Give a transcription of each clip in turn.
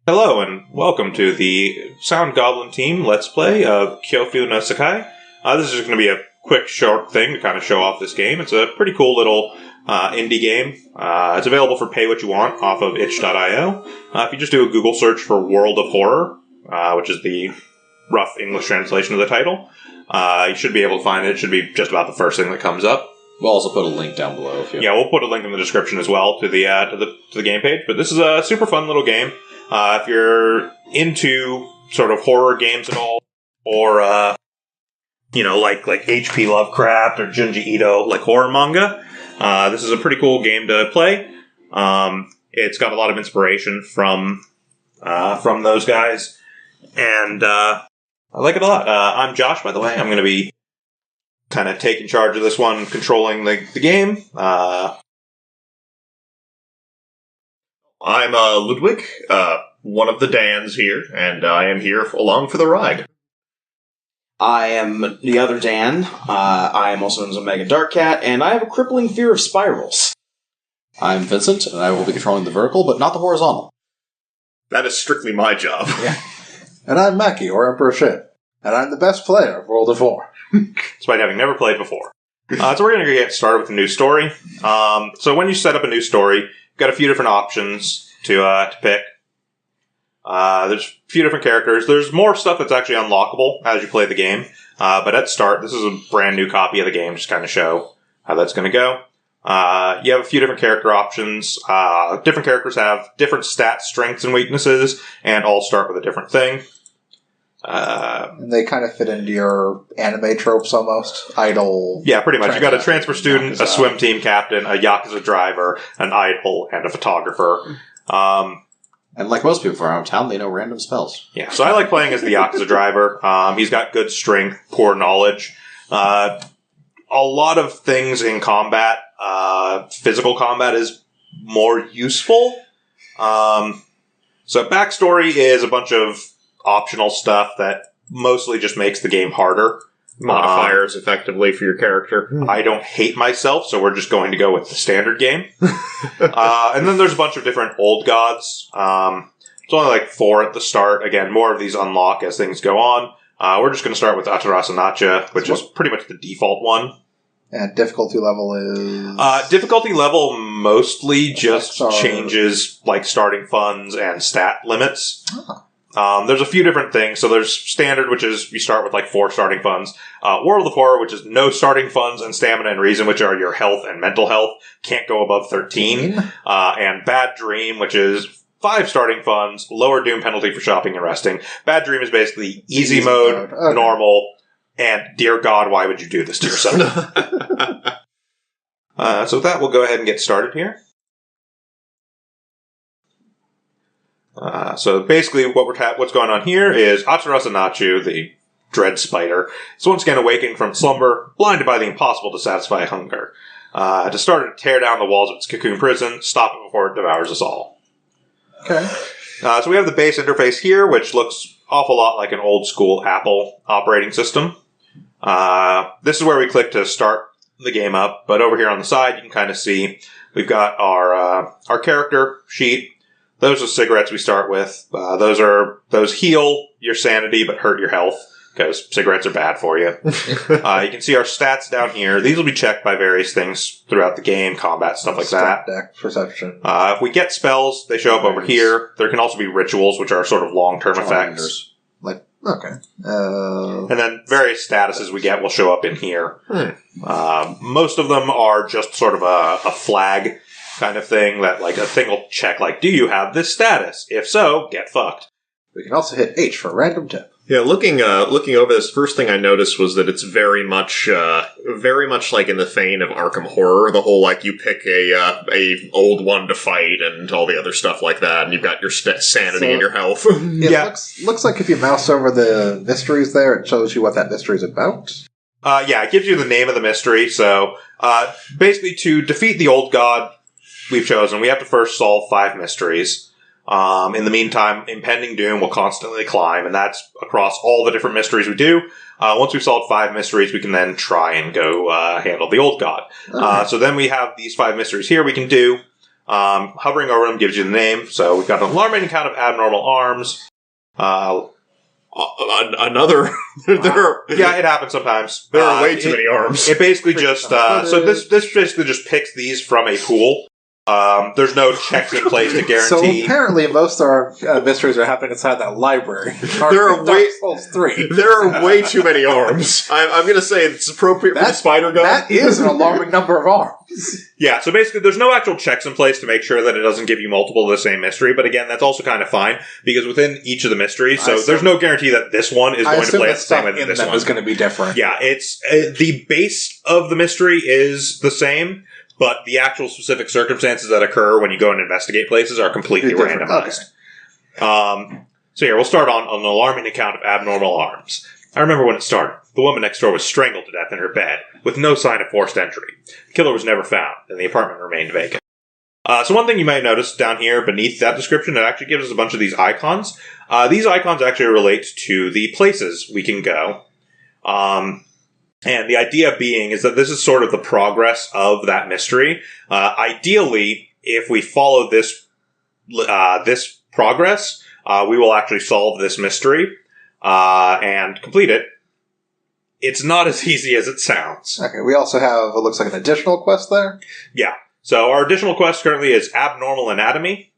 Hello and welcome to the Sound Goblin team Let's Play of Kyofu no Sakai. This is just going to be a quick, short thing to kind of show off this game. It's a pretty cool little indie game. It's available for pay what you want off of itch.io. If you just do a Google search for World of Horror, which is the rough English translation of the title, you should be able to find it. It should be just about the first thing that comes up. We'll also put a link down below. If you... Yeah, we'll put a link in the description as well to the game page. But this is a super fun little game. If you're into sort of horror games at all, or like H.P. Lovecraft or Junji Ito, like horror manga, this is a pretty cool game to play. It's got a lot of inspiration from those guys, and I like it a lot. I'm Josh, by the way. I'm going to be kind of taking charge of this one, controlling the game. I'm Ludwig, one of the Dans here, and I am here along for the ride. I am the other Dan. I am also known as Omega Darkcat, and I have a crippling fear of spirals. I'm Vincent, and I will be controlling the vertical, but not the horizontal. That is strictly my job. Yeah. And I'm Mackie, or Emperor Shin, and I'm the best player of World of War. Despite having never played before. So we're going to get started with a new story. So when you set up a new story, you've got a few different options to pick. There's a few different characters. There's more stuff that's actually unlockable as you play the game. But at start, this is a brand new copy of the game, just kind of show how that's going to go. You have a few different character options. Different characters have different stats, strengths, and weaknesses, and all start with a different thing. And they kind of fit into your anime tropes almost. Idol. Yeah, pretty much. You got a transfer student, a swim team captain, a Yakuza driver, an idol, and a photographer. And like most people from our town, they know random spells. Yeah, so I like playing as the Yakuza driver. He's got good strength, poor knowledge. A lot of things in combat, physical combat is more useful. So backstory is a bunch of optional stuff that mostly just makes the game harder. Modifiers, effectively, for your character. I don't hate myself, so we're just going to go with the standard game. And then there's a bunch of different old gods. It's only like 4 at the start. Again, more of these unlock as things go on. We're just going to start with Atarasanacha, which is pretty much the default one. And difficulty level is... difficulty level mostly just changes like starting funds and stat limits. There's a few different things. So there's standard, which is you start with like 4 starting funds. World of Horror, which is no starting funds, and Stamina and Reason, which are your health and mental health, can't go above 13. And Bad Dream, which is 5 starting funds, lower doom penalty for shopping and resting. Bad Dream is basically easy mode, okay. Normal, and dear God, why would you do this to yourself? So with that, we'll go ahead and get started here. So basically what's going on here is Atarasanachu, the dread spider, is once again awaking from slumber, blinded by the impossible to satisfy hunger. To start to tear down the walls of its cocoon prison, stop it before it devours us all. Okay. So we have the base interface here, which looks awful lot like an old school Apple operating system. This is where we click to start the game up, but over here on the side you can kind of see we've got our character sheet. Those are cigarettes we start with. Those heal your sanity but hurt your health, because cigarettes are bad for you. You can see our stats down here. These will be checked by various things throughout the game, combat, stuff like that. Deck, perception. If we get spells, they show up over here. There can also be rituals, which are sort of long-term effects. Like, okay. And then various statuses we get will show up in here. Most of them are just sort of a flag kind of thing that, like, a thing will check, like, do you have this status? If so, get fucked. We can also hit H for random tip. Yeah, looking over this, first thing I noticed was that it's very much like in the vein of Arkham Horror. The whole, like, you pick a old one to fight and all the other stuff like that, and you've got your sanity and your health. Yeah. Looks like if you mouse over the mysteries there, it shows you what that mystery is about. Yeah, it gives you the name of the mystery. So, basically, to defeat the old god we've chosen, we have to first solve 5 mysteries. In the meantime, impending doom will constantly climb, and that's across all the different mysteries we do. Once we've solved 5 mysteries, we can then try and go handle the old god. So then we have these 5 mysteries here we can do. Hovering over them gives you the name. So we've got an alarming count of abnormal arms. Another. Yeah, it happens sometimes. There are way too many arms. It basically just so this basically just picks these from a pool. There's no checks in place to guarantee. So apparently, most of our mysteries are happening inside that library. There are Dark Souls 3. There are way too many arms. I'm going to say it's appropriate for the spider gun. That is an alarming number of arms. Yeah, so basically there's no actual checks in place to make sure that it doesn't give you multiple of the same mystery, but again, that's also kind of fine, because within each of the mysteries, so there's no guarantee that this one is going to play the same way that this one is going to be different. Yeah, it's the base of the mystery is the same, but the actual specific circumstances that occur when you go and investigate places are completely randomized. Okay. So here, we'll start on an alarming account of abnormal arms. I remember when it started. The woman next door was strangled to death in her bed, with no sign of forced entry. The killer was never found, and the apartment remained vacant. So one thing you might notice down here beneath that description, it actually gives us a bunch of these icons. These icons actually relate to the places we can go. And the idea being is that this is sort of the progress of that mystery. Ideally, if we follow this progress, we will actually solve this mystery and complete it. It's not as easy as it sounds. Okay, we also have, it looks like an additional quest there. Yeah. So our additional quest currently is Abnormal Anatomy,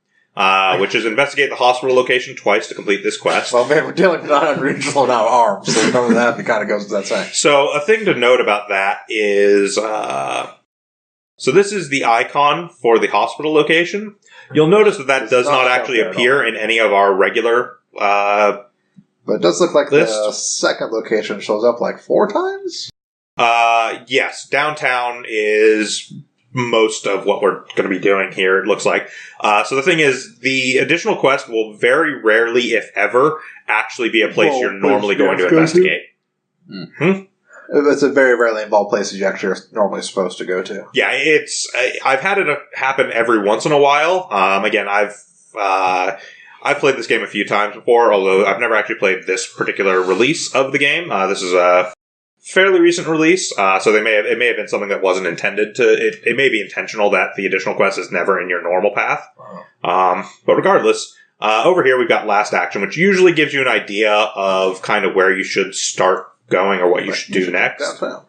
which is investigate the hospital location twice to complete this quest. Well, man, we're dealing with non-original now arms, so none of that kind of goes without saying. So a thing to note about that is, so this is the icon for the hospital location. You'll notice that does not actually appear in any of our regular but it does look like list. The second location shows up like 4 times? Yes. Downtown is most of what we're going to be doing here, it looks like. So the thing is, the additional quest will very rarely, if ever, actually be a place you're normally going to investigate. It's a very rarely involved places you actually are normally supposed to go to. Yeah, I've had it happen every once in a while. Again, I've played this game a few times before, although I've never actually played this particular release of the game. This is a fairly recent release, so it may have been something that wasn't intended to. It may be intentional that the additional quest is never in your normal path. But regardless, over here we've got Last Action, which usually gives you an idea of kind of where you should start going or what you should do next. Downtown.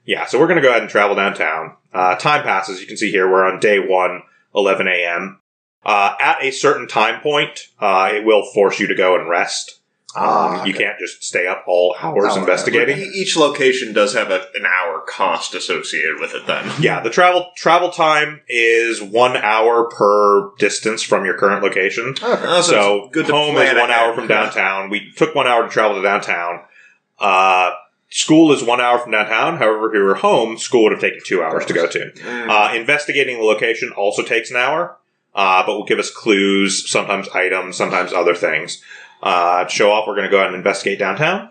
Yeah, so we're going to go ahead and travel downtown. Time passes. You can see here we're on day 1, 11 a.m. At a certain time point, it will force you to go and rest. You can't just stay up all hours investigating. Each location does have an hour cost associated with it then. Yeah, the travel time is 1 hour per distance from your current location. Okay. So good home is 1 hour from downtown. We took 1 hour to travel to downtown. School is 1 hour from downtown. However, if you were home, school would have taken 2 hours to go to. Investigating the location also takes an hour. But will give us clues, sometimes items, sometimes other things. To show off, we're going to go ahead and investigate downtown.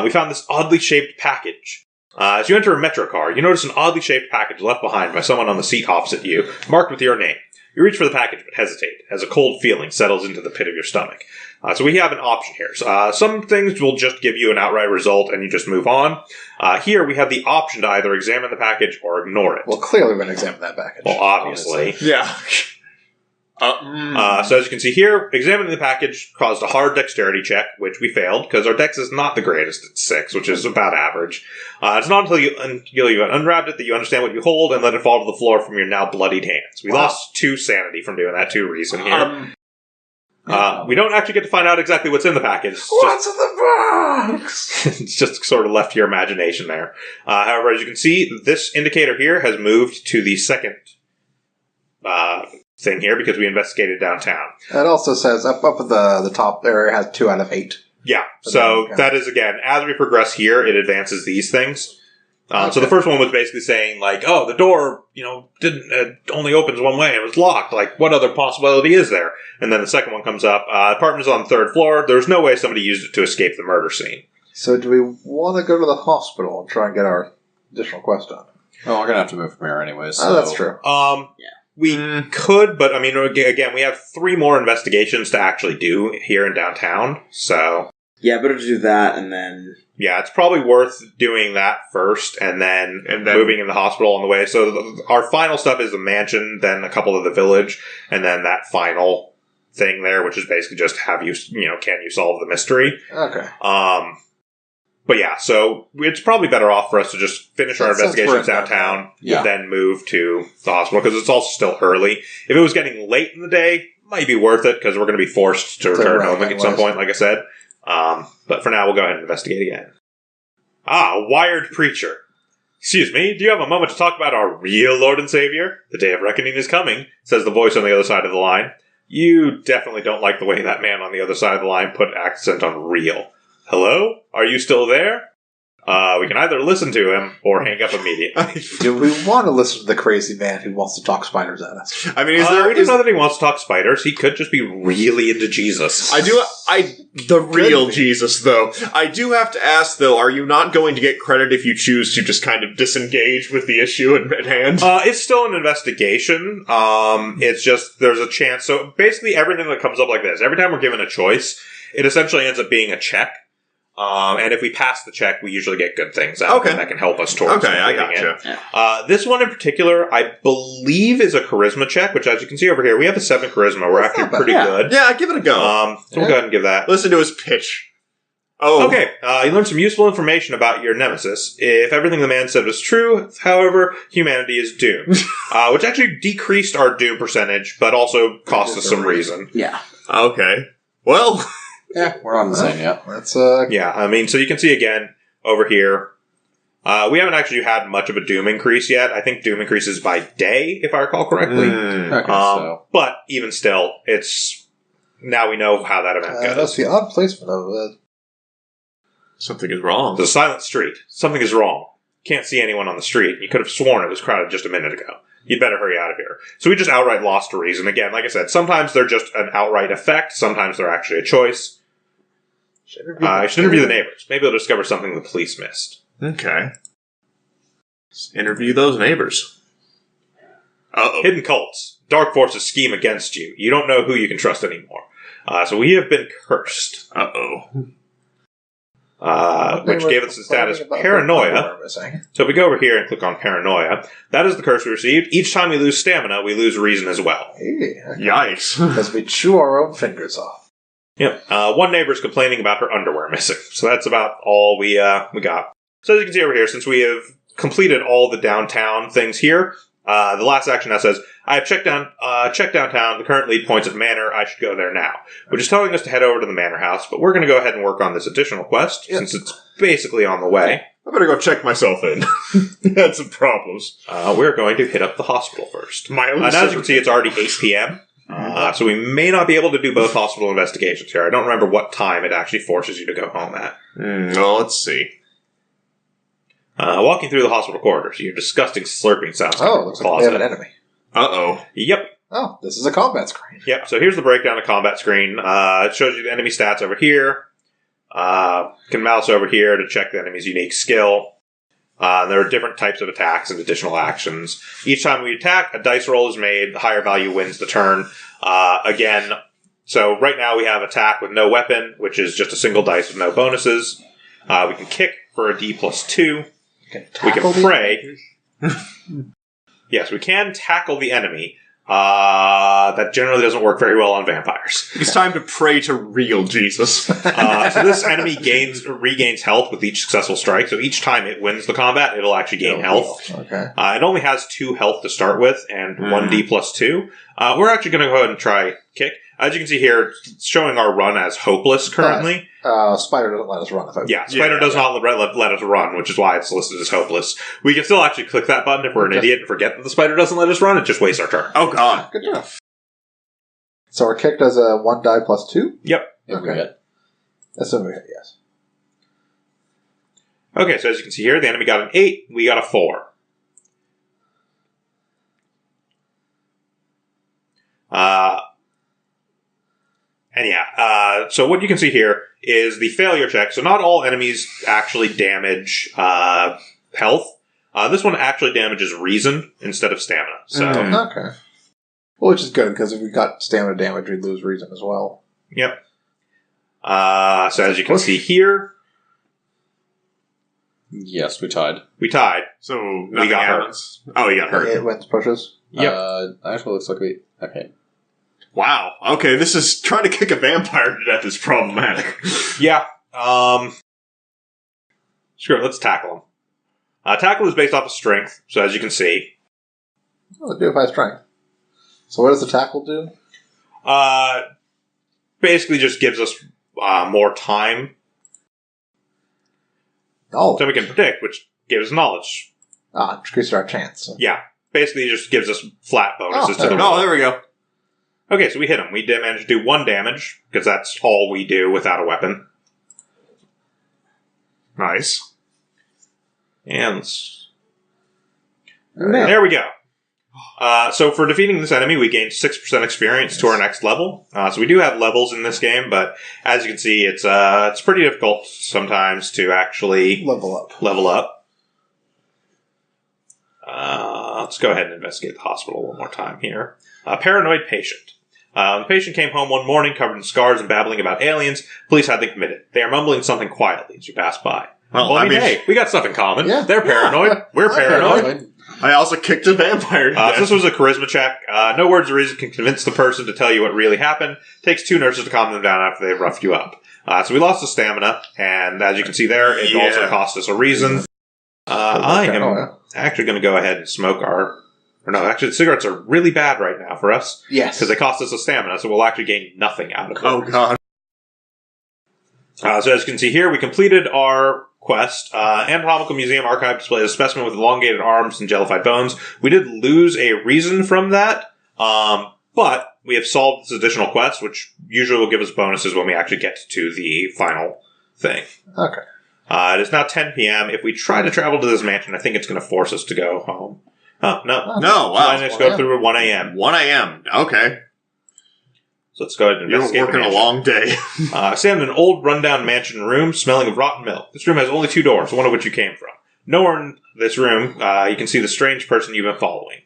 We found this oddly shaped package. As you enter a metro car, you notice an oddly shaped package left behind by someone on the seat opposite you, marked with your name. You reach for the package but hesitate, as a cold feeling settles into the pit of your stomach. So we have an option here. Some things will just give you an outright result and you just move on. Here we have the option to either examine the package or ignore it. Well, clearly we're going to examine that package. Well, obviously. Yeah. So as you can see here, examining the package caused a hard dexterity check, which we failed, because our dex is not the greatest at 6, which is about average. It's not until you unwrapped it that you understand what you hold and let it fall to the floor from your now bloodied hands. We lost 2 sanity from doing that 2 reason here. We don't actually get to find out exactly what's in the package. What's in the box? It's just sort of left to your imagination there. However, as you can see, this indicator here has moved to the second thing here because we investigated downtown. It also says up at the top area has 2 out of 8. Yeah, so that is, again, as we progress here, it advances these things. So the first one was basically saying, like, oh, the door, only opens one way. It was locked. Like, what other possibility is there? And then the second one comes up. Apartment is on the 3rd floor. There's no way somebody used it to escape the murder scene. So do we want to go to the hospital and try and get our additional quest done? Well, we're going to have to move from here anyways. Oh, that's true. We could, but, I mean, again, we have 3 more investigations to actually do here in downtown, so... Yeah, better to do that and then... Yeah, it's probably worth doing that first and then moving in the hospital on the way. So our final stuff is the mansion, then a couple of the village, and then that final thing there, which is basically just can you solve the mystery? Okay. But yeah, so it's probably better off for us to just finish our investigations downtown, then move to the hospital, because it's also still early. If it was getting late in the day, might be worth it, because we're going to be forced to return home at some point, like I said. But for now, we'll go ahead and investigate again. Wired preacher. Excuse me, do you have a moment to talk about our real Lord and Savior? The day of reckoning is coming, says the voice on the other side of the line. You definitely don't like the way that man on the other side of the line put accent on real. Hello? Are you still there? We can either listen to him or hang up immediately. Do we want to listen to the crazy man who wants to talk spiders at us? I mean, we don't know that he wants to talk spiders. He could just be really into Jesus. The real Jesus, though. I do have to ask, though, are you not going to get credit if you choose to just kind of disengage with the issue at hand? It's still an investigation. It's just, there's a chance. So basically everything that comes up like this, every time we're given a choice, it essentially ends up being a check. And if we pass the check, we usually get good things out that can help us towards I gotcha. it. This one in particular, I believe, is a charisma check, which, as you can see over here, we have a 7 charisma. We're actually pretty good. Yeah, give it a go. So we'll go ahead and give that. Listen to his pitch. Oh. Okay, you learned some useful information about your nemesis. If everything the man said was true, however, humanity is doomed. Which actually decreased our doom percentage, but also cost us some reason. Yeah. Okay. Well... Yeah, we're on the same, That's Yeah, I mean, so you can see again, over here, we haven't actually had much of a doom increase yet. I think doom increases by day, if I recall correctly. But even still, it's... Now we know how that event goes. That's the odd placement of it. Something is wrong. It's a silent street. Something is wrong. Can't see anyone on the street. You could have sworn it was crowded just a minute ago. You'd better hurry out of here. So we just outright lost a reason. Again, like I said, sometimes they're just an outright effect. Sometimes they're actually a choice. I should interview the neighbors. Maybe they'll discover something the police missed. Okay. Let's interview those neighbors. Uh-oh. Hidden cults. Dark forces scheme against you. You don't know who you can trust anymore. So we have been cursed. Uh-oh. Which gave us the status paranoia. So if we go over here and click on paranoia, that is the curse we received. Each time we lose stamina, we lose reason as well. Hey, Yikes. Because we chew our own fingers off. Yep. One neighbor's complaining about her underwear missing. So that's about all we got. So as you can see over here, since we have completed all the downtown things here, the last action now says, I have checked downtown. The current lead points at Manor. I should go there now. Which is telling us to head over to the Manor House. But we're going to go ahead and work on this additional quest, since it's basically on the way. I better go check myself in. Had some problems. We're going to hit up the hospital first. And as you can see, it's already 8 p.m. So we may not be able to do both hospital investigations here. I don't remember what time it actually forces you to go home at. Well, let's see. Walking through the hospital corridors, you hear disgusting slurping sounds. Looks like we have an enemy. Uh-oh. Yep. Oh, this is a combat screen. Yep, so here's the breakdown of combat screen. It shows you the enemy stats over here. You can mouse over here to check the enemy's unique skill. There are different types of attacks and additional actions. Each time we attack, a dice roll is made. The higher value wins the turn. Again, so right now we have attack with no weapon, which is just a single dice with no bonuses. We can kick for a D+2. We can pray. Yes, we can tackle the enemy. That generally doesn't work very well on vampires. It's time to pray to real Jesus. So this enemy regains health with each successful strike. So each time it wins the combat, it'll actually gain health. Okay. It only has 2 health to start with and 1D+2. We're actually going to go ahead and try kick. As you can see here, it's showing our run as hopeless currently. Spider doesn't let us run. Spider does not let us run, which is why it's listed as hopeless. We can still actually click that button if we're an idiot and forget that the spider doesn't let us run. It just wastes our turn. Oh, God. Good enough. So our kick does a 1 die +2? Yep. Okay. Assuming we hit, yes. Okay, so as you can see here, the enemy got an 8, we got a 4. So what you can see here is the failure check. So not all enemies actually damage health. This one actually damages reason instead of stamina. So okay. Well, which is good, because if we got stamina damage, we'd lose reason as well. Yep. So as you can see here, Yes, we tied. we tied. So We got hurt. happens. Oh, you got hurt. It wins pushes. Yep. Actually, looks like we... Okay. Wow. Okay, this is trying to kick a vampire to death is problematic. Yeah. Sure, let's tackle him. Tackle is based off of strength, so as you can see. Oh, do it by strength. So what does the tackle do? Basically just gives us more time Oh. so we can predict, which gives knowledge. Increases our chance. Yeah. Basically just gives us flat bonuses to the Oh, roll. there we go. Okay, so we hit him. We did manage to do 1 damage, because that's all we do without a weapon. Nice. And there we go. So for defeating this enemy, we gained 6% experience to our next level. So we do have levels in this game, but as you can see, it's pretty difficult sometimes to actually Level up. level up. Let's go ahead and investigate the hospital one more time here. Paranoid patient. The patient came home one morning covered in scars and babbling about aliens. Police had them committed. They are mumbling something quietly as you pass by. Well, I mean, hey, we got stuff in common. Yeah. They're paranoid. We're paranoid. I also kicked a vampire to So death. this was a charisma check. No words or reason can convince the person to tell you what really happened. Takes 2 nurses to calm them down after they've roughed you up. So we lost the stamina, and as you can see there, it also cost us a reason. I am actually going to go ahead and smoke our... Or no, actually, the cigarettes are really bad right now for us. Yes. Because they cost us a stamina, so we'll actually gain nothing out of them. Oh, God. So as you can see here, we completed our quest. Anatomical Museum Archive displays a specimen with elongated arms and jellified bones. We did lose a reason from that, but we have solved this additional quest, which usually will give us bonuses when we actually get to the final thing. Okay. It is now 10 p.m. If we try to travel to this mansion, I think it's going to force us to go home. Oh, no. No, wow. Let's go through at 1 a.m. 1 a.m. Okay. So let's go ahead and You're investigate working the a mansion. long day. Stand in an old, rundown mansion room smelling of rotten milk. This room has only 2 doors, one of which you came from. Nowhere in this room you can see the strange person you've been following.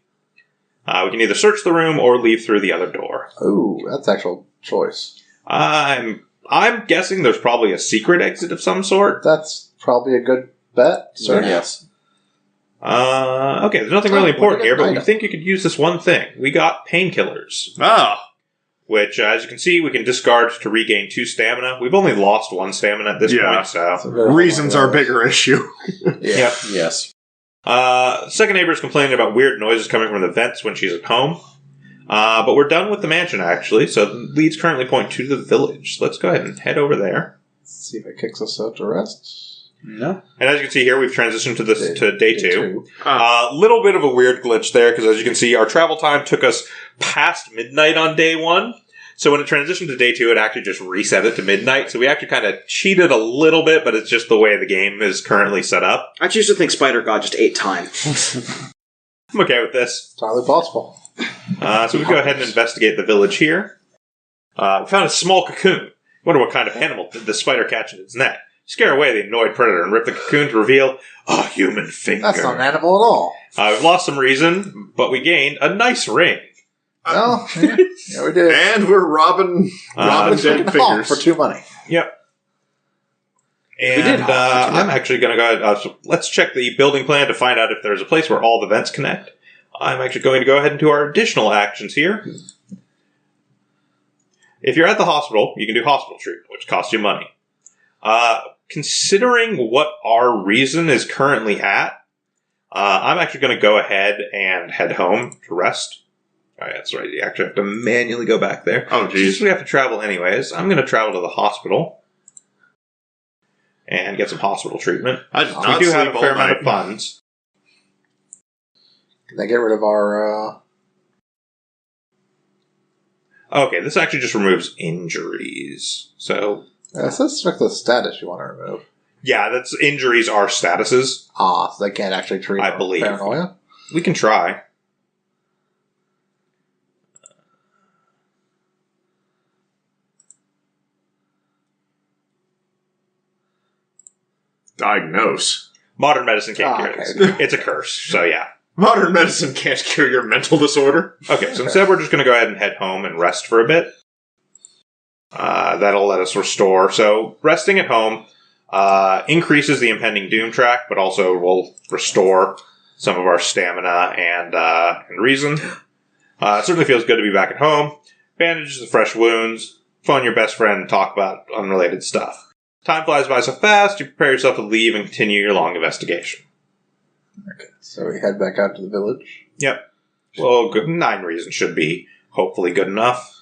We can either search the room or leave through the other door. Ooh, that's actual choice. I'm guessing there's probably a secret exit of some sort. That's probably a good bet, sir. Yes. Okay, there's nothing really important here, but we item. think you could use this one thing. We got painkillers. Oh. Which, as you can see, we can discard to regain 2 stamina. We've only lost 1 stamina at this point, so... Reasons are a bigger issue. Yeah. Yes. Second neighbor is complaining about weird noises coming from the vents when she's at home. But we're done with the mansion, actually, so leads currently point to the village. So let's go ahead and head over there. Let's see if it kicks us out to rest. No. And as you can see here, we've transitioned to day 2. Ah. Little bit of a weird glitch there, because as you can see, our travel time took us past midnight on day 1. So when it transitioned to day 2, it actually just reset it to midnight. So we actually kind of cheated a little bit, but it's just the way the game is currently set up. I choose to think Spider God just ate time. I'm okay with this. Entirely possible. So we go ahead and investigate the village here. We found a small cocoon. Wonder what kind of animal did the spider catch in its net. Scare away the annoyed predator and rip the cocoon to reveal a human finger. That's not an animal at all. We've lost some reason, but we gained a nice ring. Well, yeah, we did. And we're robbing Which we dead can hawk figures. for 2 money. Yep. And did hawk. I'm actually going to go ahead. Let's check the building plan to find out if there's a place where all the vents connect. I'm actually going to go ahead and do our additional actions here. If you're at the hospital, you can do hospital treatment, which costs you money. Considering what our reason is currently at, I'm actually going to go ahead and head home to rest. Oh, yeah, that's right. You actually have to manually go back there. Oh, geez. Since we have to travel anyways, I'm going to travel to the hospital and get some hospital treatment. I did not We do have sleep a fair all amount night. of funds. Can they get rid of our... Okay, this actually just removes injuries. So, It says check the status you want to remove. yeah, that's injuries are statuses. So they can't actually treat I our believe. paranoia? We can try. Diagnose. Modern medicine can't cure okay. this. It's a curse, so yeah. Modern medicine can't cure your mental disorder. Okay, so instead we're just going to go ahead and head home and rest for a bit. That'll let us restore. So resting at home increases the impending doom track, but also will restore some of our stamina and reason. It certainly feels good to be back at home. Bandages and fresh wounds. Phone your best friend and talk about unrelated stuff. Time flies by so fast, you prepare yourself to leave and continue your long investigation. Okay, so we head back out to the village? Yep. Well, 9 reasons should be hopefully good enough.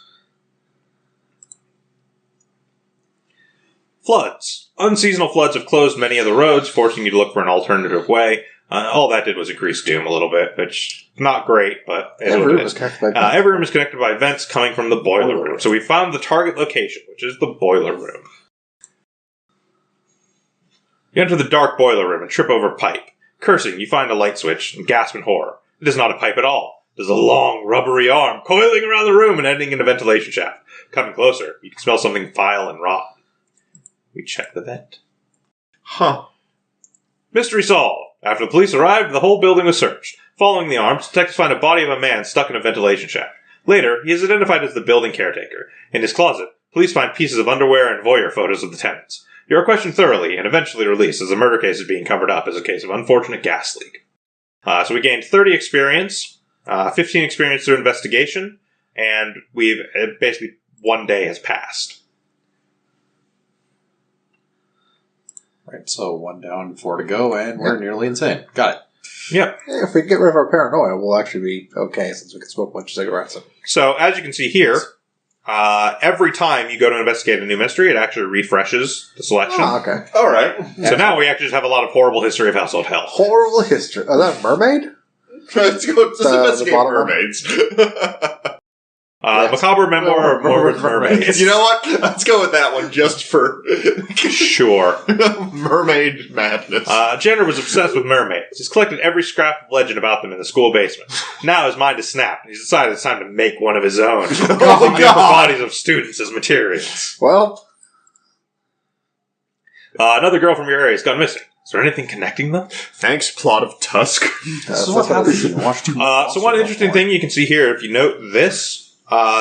Floods. Unseasonal floods have closed many of the roads, forcing you to look for an alternative way. All that did was increase doom a little bit, which not great, but every room is connected by every room is connected by vents coming from the boiler room. So we found the target location, which is the boiler room. You enter the dark boiler room and trip over a pipe. Cursing, you find a light switch and gasp in horror. It is not a pipe at all. It is a long, rubbery arm coiling around the room and ending in a ventilation shaft. Coming closer, you can smell something vile and rotten. We check the vent. Huh. Mystery solved. After the police arrived, the whole building was searched. Following the arms, detectives find a body of a man stuck in a ventilation shaft. Later, he is identified as the building caretaker. In his closet, police find pieces of underwear and voyeur photos of the tenants. You are questioned thoroughly and eventually released as the murder case is being covered up as a case of unfortunate gas leak. So we gained 30 experience, 15 experience through investigation, and we've basically 1 day has passed. Right, so 1 down, 4 to go, and we're nearly insane. Got it. Yep. Yeah, if we get rid of our paranoia, we'll actually be okay since we can smoke a bunch of cigarettes. So, as you can see here, every time you go to investigate a new mystery, it actually refreshes the selection. Oh, okay. All right. So now we actually just have a lot of horrible history of household health. Horrible history. Oh, that a mermaid? Let's go investigate bottom one? mermaids. Macabre memoir of morbid mermaids. You know what? Let's go with that one just for Sure. mermaid madness. Jenner was obsessed with mermaids. He's collected every scrap of legend about them in the school basement. Now his mind is snapped, and he's decided it's time to make one of his own, using the upper bodies of students as materials. Well, Another girl from your area has gone missing. Is there anything connecting them? Thanks, plot of Tusk. This is what happens when you watch too much. So one interesting thing you can see here, if you note this,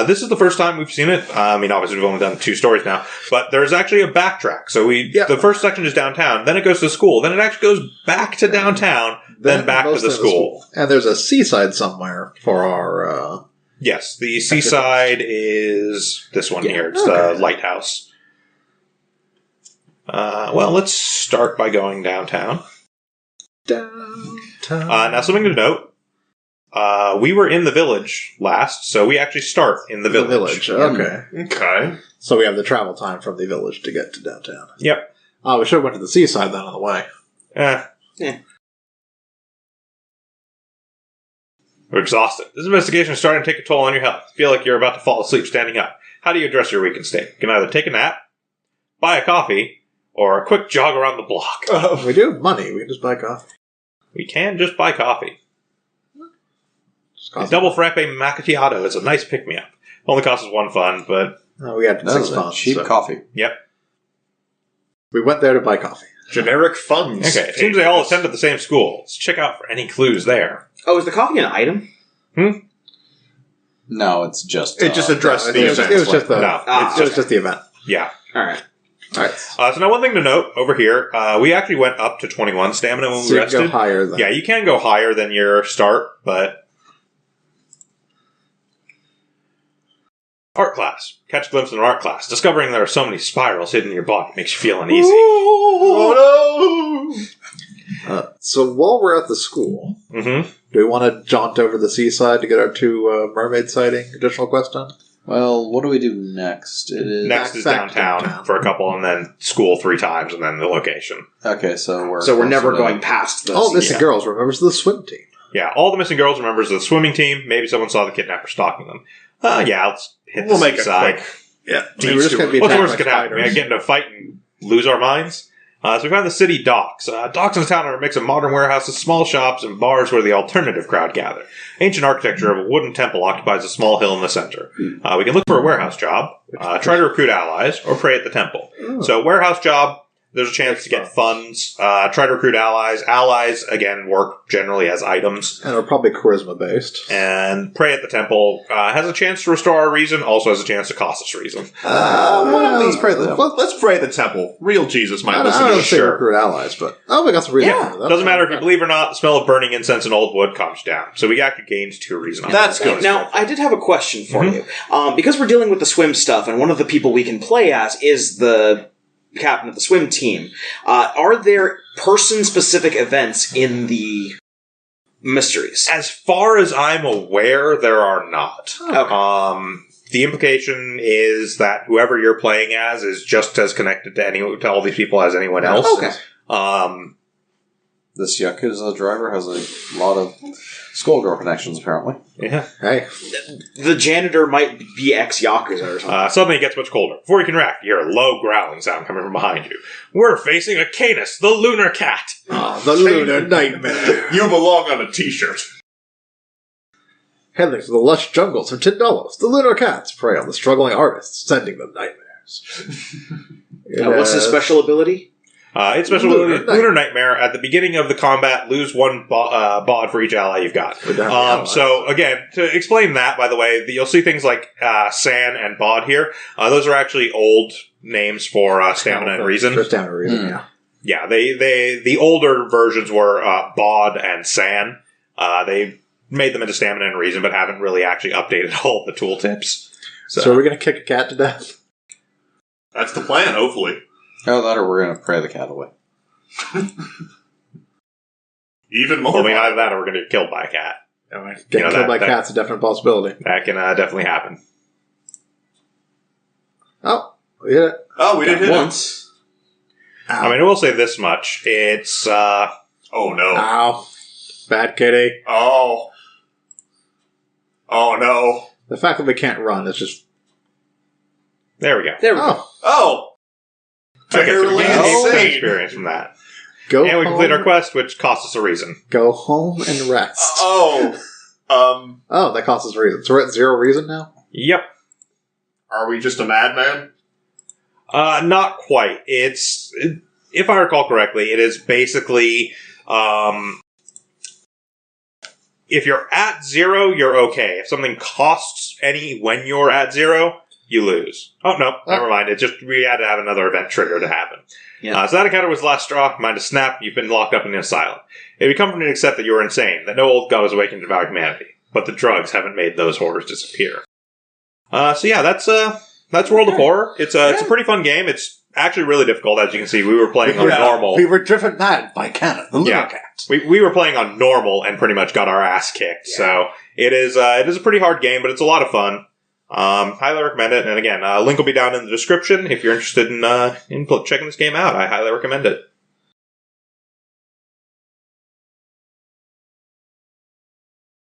this is the first time we've seen it. I mean, obviously we've only done 2 stories now, but there's actually a backtrack. So the first section is downtown, then it goes to school, then it actually goes back to downtown, then back to the school. And there's a seaside somewhere for our... Yes, the seaside is this one here. It's the lighthouse. Well, let's start by going downtown. Now, something to note. We were in the village last, so we actually start in the village. Okay. So we have the travel time from the village to get to downtown. Yep. We should have went to the seaside then on the way. We're exhausted. This investigation is starting to take a toll on your health. You feel like you're about to fall asleep standing up. How do you address your weakened state? You can either take a nap, buy a coffee, or a quick jog around the block. We do have money. We can just buy coffee. We can just buy coffee. A double frappe macchiato is a nice pick-me-up. Only costs us 1 fund, but... we had 6 funds. Cheap coffee. Yep. We went there to buy coffee. Generic funds. Okay, it seems they all attended the same school. Let's check out for any clues there. Oh, is the coffee an item? No, it's just... It just addressed the event. It was just the... No, it was just the event. Yeah. Alright. So now one thing to note over here, we actually went up to 21 stamina when we rested. You can go higher than... Yeah, you can go higher than your start, but... Art class. Catch a glimpse of an art class. Discovering there are so many spirals hidden in your body makes you feel uneasy. Oh no! So while we're at the school, do we want to jaunt over the seaside to get our 2 mermaid sighting additional quest done? Well, what do we do next? Next is downtown for a couple, and then school 3 times, and then the location. Okay, so we're never going past this. All missing girls remembers the swim team. Yeah, all the missing girls are members of the swimming team. Maybe someone saw the kidnapper stalking them. Let's hit the seaside. What's the worst that could happen? We get into a fight and lose our minds. So we found the city docks. Docks in the town are a mix of modern warehouses, small shops, and bars where the alternative crowd gather. Ancient architecture of a wooden temple occupies a small hill in the center. We can look for a warehouse job, try to recruit allies, or pray at the temple. So warehouse job, There's a chance to get funds. Try to recruit allies. Allies, again, work generally as items. And are probably charisma-based. And Pray at the Temple has a chance to restore our reason, also has a chance to cost us reason. Let's pray the Let's pray the temple. Real Jesus might listen I to don't us. say Sure. recruit allies, but we got some reason. Yeah, doesn't matter if you believe or not, the smell of burning incense and old wood calms you down. So we got gains 2 reason on That's that. good. Now, I did have a question for you. Because we're dealing with the swim stuff, and one of the people we can play as is the captain of the swim team, are there person-specific events in the mysteries? As far as I'm aware, there are not. Okay. The implication is that whoever you're playing as is just as connected to all these people as anyone else. Okay. This Yakuza driver has a lot of schoolgirl connections, apparently. Yeah. Hey. The janitor might be ex-Yakuza or something. Suddenly it gets much colder. Before you can react, you hear a low growling sound coming from behind you. We're facing a Canis, the lunar cat. The lunar nightmare. You belong on a t-shirt. Heading to the lush jungles of Tindalos, the lunar cats prey on the struggling artists, sending them nightmares. What's his special ability? It's special Lunar Nightmare. At the beginning of the combat, lose 1 bod for each ally you've got. So, again, to explain that, by the way, you'll see things like San and Bod here. Those are actually old names for stamina and reason. For stamina and reason, yeah. Yeah, the older versions were Bod and San. They made them into stamina and reason, but haven't really actually updated all the tooltips. So are we going to kick a cat to death? That's the plan, hopefully. Either that or we're going to pray the cat away. Even more. Well, I mean, either that or we're going to get killed by a cat. Getting killed by cats is a definite possibility. That can definitely happen. Oh, we hit it. Oh, we did hit once. I mean, I will say this much. It's, Oh, no. Ow. Bad kitty. Oh. Oh, no. The fact that we can't run is just... there we go. There we go. Oh. Okay, so we Fairly gain insane. experience from that. Go And we home, complete our quest, which costs us a reason. Go home and rest. Oh. Oh, that costs us a reason. So we're at 0 reason now? Yep. Are we just a madman? Not quite. It's, if I recall correctly, it is basically, if you're at 0, you're okay. If something costs any when you're at 0, you lose. Oh, no, never mind. It's just, we had to have another event trigger to happen. Yeah. So that encounter was the last straw. Mind a snap, you've been locked up in the asylum. If you come from to accept that you are insane, that no old god has awakened to devour humanity, but the drugs haven't made those horrors disappear. So yeah, that's World of Horror. It's a pretty fun game. It's actually really difficult, as you can see. We were playing on normal. We were driven mad by Cannon, the lunar cat. We were playing on normal and pretty much got our ass kicked. Yeah. So it is a pretty hard game, but it's a lot of fun. Highly recommend it. And again, link will be down in the description if you're interested in checking this game out. I highly recommend it.